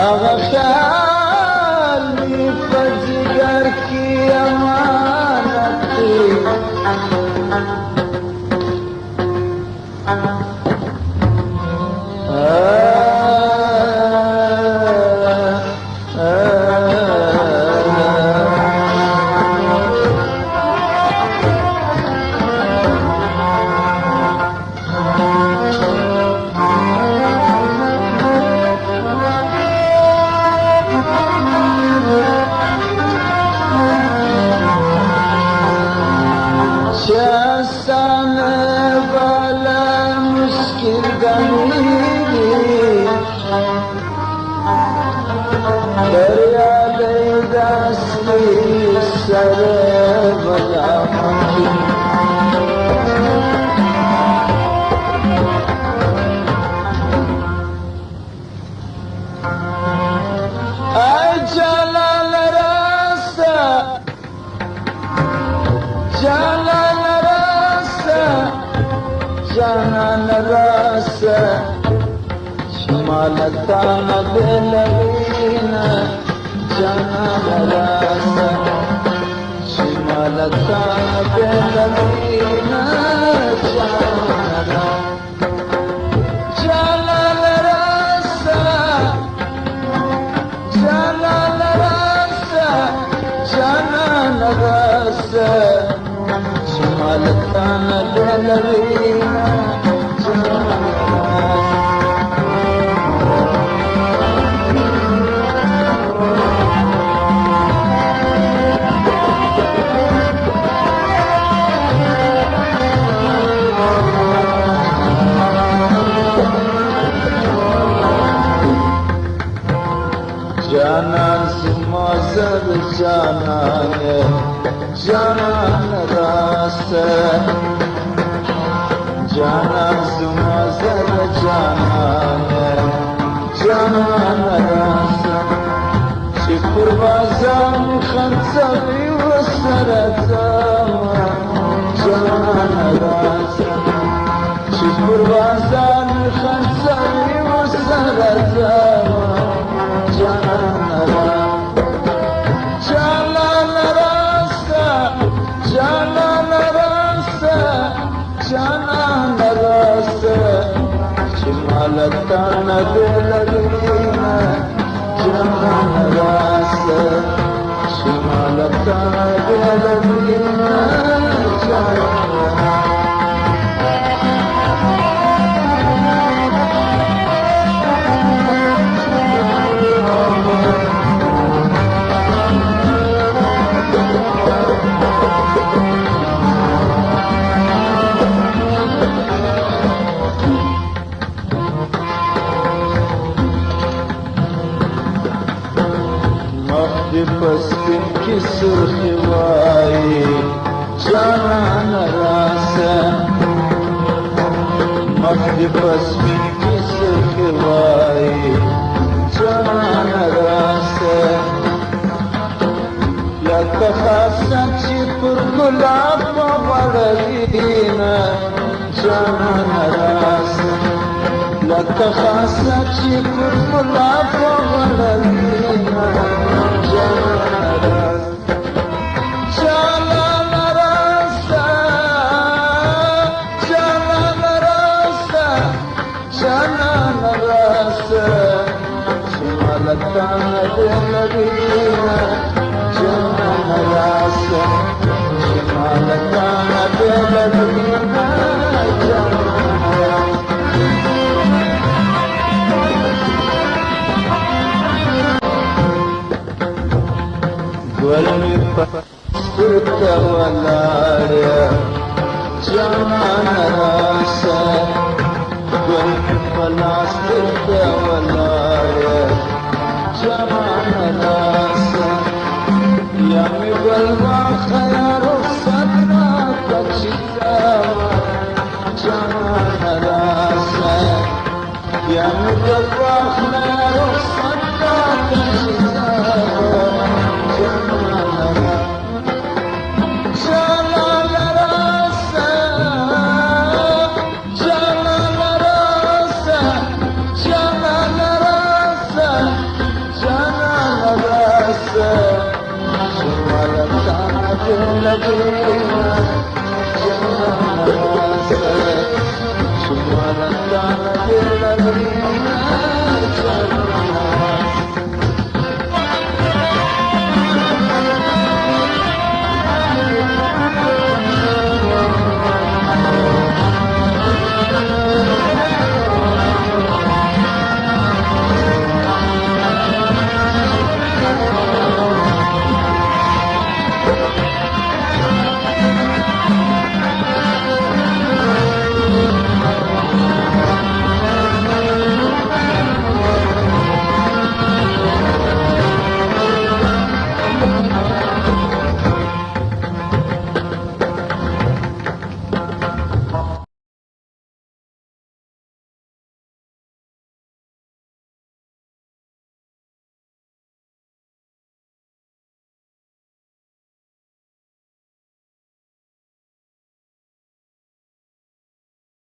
هغه خیال می په جګر کې امانت دی جانان راسه شمالتانا دلوینا جانان راسه شمالتانا دلوینا جانان راسه جانان راسه جانان راسه شمالتانا دلوینا جانان سمازر جانان جانان راسته جانان سمازر جانان جانان راسته چی پروازم خنصبی و سرزم جانان راسته چی پروازم خنصبی و سرزم جانان راسته جانان راسته جانان راسته شمالتانا دلوینا جانان راسته شمالتانا دلوینا جانان پسکن کی سرخی وائی جانان راسه مخدی پسکن کی سرخی وائی جانان راسه لکه خاصه چی پر گلاب وغړوینا جانان راسه لکه خاصه چی پر گلاب وغړوینا شمالتانا دلوینا جانان راسه شمالتانا دلوینا جانان گل می پسکتا ولاړیا جانان راسه گل می پسکتا ولاړیا جانان راسه یا می گل واخیا رخصت راته چیزا جانان راسه یا می گل واخیا رخصت راته چیزا لقينا جنة ناسك سبحان الله لقينا